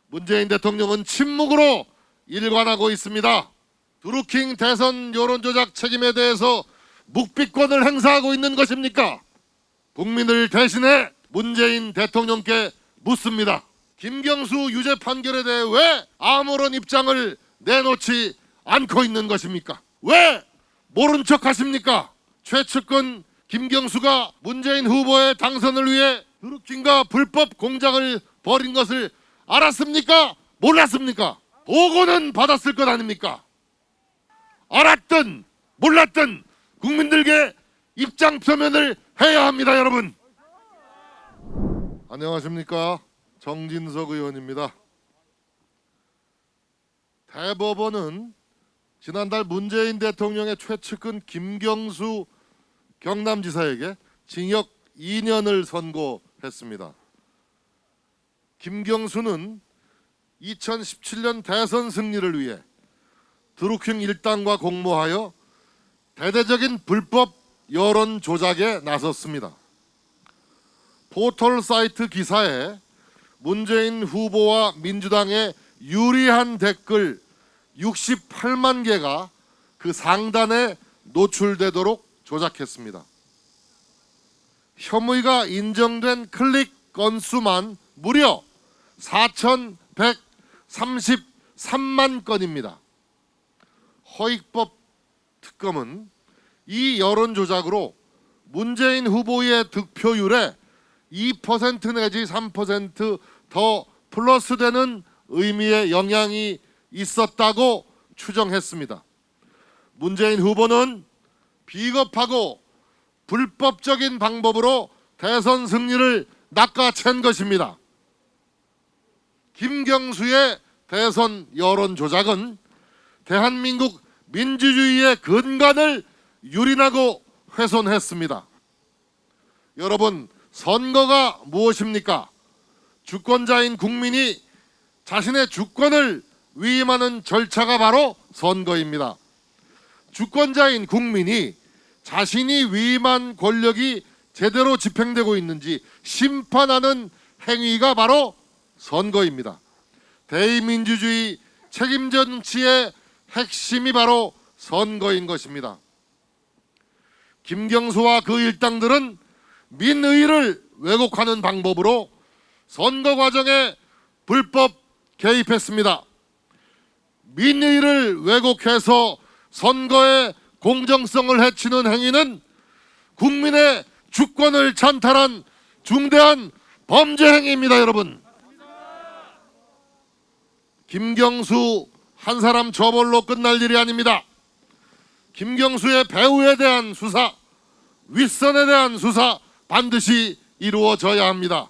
문재인 대통령은 침묵으로 일관하고 있습니다. 드루킹 대선 여론조작 책임에 대해서 묵비권을 행사하고 있는 것입니까? 국민을 대신해 문재인 대통령께 묻습니다. 김경수 유죄 판결에 대해 왜 아무런 입장을 내놓지 않고 있는 것입니까? 왜 모른 척 하십니까? 최측근 김경수가 문재인 후보의 당선을 위해 드루킹과 불법 공작을 벌인 것을 알았습니까? 몰랐습니까? 보고는 받았을 것 아닙니까? 알았든 몰랐든 국민들께 입장 표명을 해야 합니다, 여러분. 안녕하십니까? 정진석 의원입니다. 대법원은 지난달 문재인 대통령의 최측근 김경수 경남지사에게 징역 2년을 선고했습니다. 김경수는 2017년 대선 승리를 위해 드루킹 일당과 공모하여 대대적인 불법 여론 조작에 나섰습니다. 포털 사이트 기사에 문재인 후보와 민주당의 유리한 댓글 68만 개가 그 상단에 노출되도록 조작했습니다. 혐의가 인정된 클릭 건수만 무려 4,133만 건입니다. 허익법 특검은 이 여론 조작으로 문재인 후보의 득표율에 2% 내지 3% 플러스되는 의미의 영향이 있었다고 추정했습니다. 문재인 후보는 비겁하고 불법적인 방법으로 대선 승리를 낚아챈 것입니다. 김경수의 대선 여론 조작은 대한민국 민주주의의 근간을 유린하고 훼손했습니다. 여러분, 선거가 무엇입니까? 주권자인 국민이 자신의 주권을 위임하는 절차가 바로 선거입니다. 주권자인 국민이 자신이 위임한 권력이 제대로 집행되고 있는지 심판하는 행위가 바로 선거입니다. 대의민주주의 책임 정치의 핵심이 바로 선거인 것입니다. 김경수와 그 일당들은 민의를 왜곡하는 방법으로 선거 과정에 불법 개입했습니다. 민의를 왜곡해서 선거의 공정성을 해치는 행위는 국민의 주권을 찬탈한 중대한 범죄 행위입니다, 여러분. 김경수 한 사람 처벌로 끝날 일이 아닙니다. 김경수의 배우에 대한 수사, 윗선에 대한 수사 반드시 이루어져야 합니다.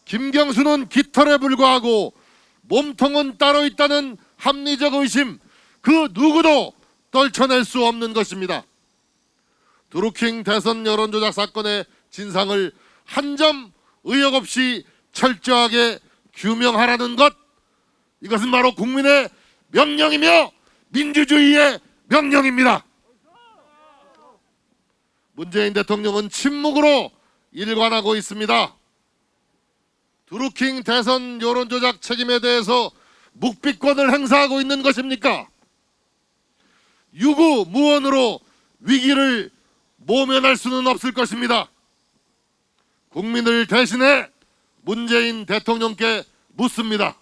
김경수는 깃털에 불과하고 몸통은 따로 있다는 합리적 의심, 그 누구도 떨쳐낼 수 없는 것입니다. 드루킹 대선 여론조작 사건의 진상을 한 점 의혹 없이 철저하게 규명하라는 것, 이것은 바로 국민의 명령이며 민주주의의 명령입니다. 문재인 대통령은 침묵으로 일관하고 있습니다. 드루킹 대선 여론조작 책임에 대해서 묵비권을 행사하고 있는 것입니까? 유구무원으로 위기를 모면할 수는 없을 것입니다. 국민을 대신해 문재인 대통령께 묻습니다.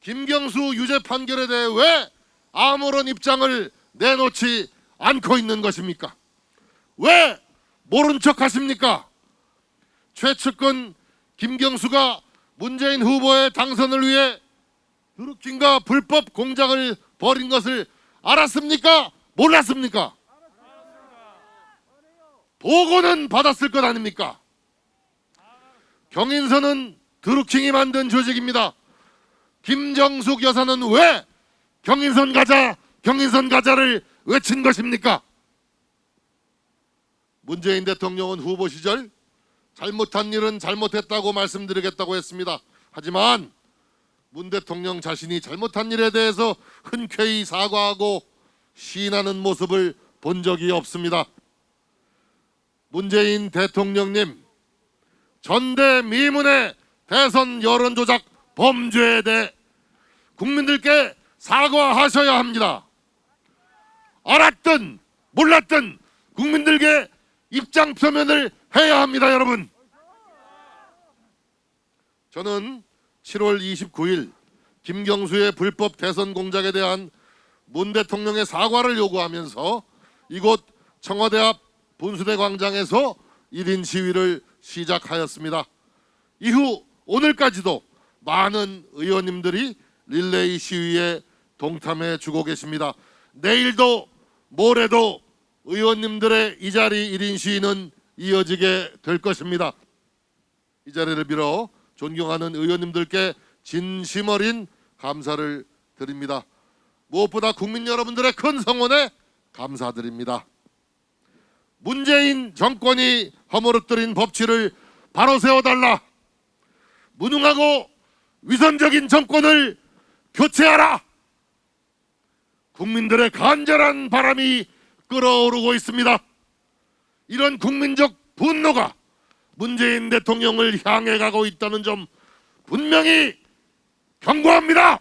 김경수 유죄 판결에 대해 왜 아무런 입장을 내놓지 않고 있는 것입니까? 왜 모른 척 하십니까? 최측근 김경수가 문재인 후보의 당선을 위해 드루킹과 불법 공작을 벌인 것을 알았습니까? 몰랐습니까? 보고는 받았을 것 아닙니까? 경인선은 드루킹이 만든 조직입니다. 김정숙 여사는 왜 경인선 가자, 경인선 가자를 외친 것입니까? 문재인 대통령은 후보 시절 잘못한 일은 잘못했다고 말씀드리겠다고 했습니다. 하지만 문 대통령 자신이 잘못한 일에 대해서 흔쾌히 사과하고 시인하는 모습을 본 적이 없습니다. 문재인 대통령님, 전대미문의 대선 여론조작 범죄에 대해 국민들께 사과하셔야 합니다. 알았든 몰랐든 국민들께 입장 표명을 해야 합니다. 여러분, 저는 7월 29일 김경수의 불법 대선 공작에 대한 문 대통령의 사과를 요구하면서 이곳 청와대 앞 분수대 광장에서 1인 시위를 시작하였습니다. 이후 오늘까지도 많은 의원님들이 릴레이 시위에 동참해 주고 계십니다. 내일도 모레도 의원님들의 이 자리 1인 시위는 이어지게 될 것입니다. 이 자리를 빌어 존경하는 의원님들께 진심 어린 감사를 드립니다. 무엇보다 국민 여러분들의 큰 성원에 감사드립니다. 문재인 정권이 허물어뜨린 법치를 바로 세워달라. 무능하고 위선적인 정권을 교체하라. 국민들의 간절한 바람이 끓어오르고 있습니다. 이런 국민적 분노가 문재인 대통령을 향해 가고 있다는 점 분명히 경고합니다.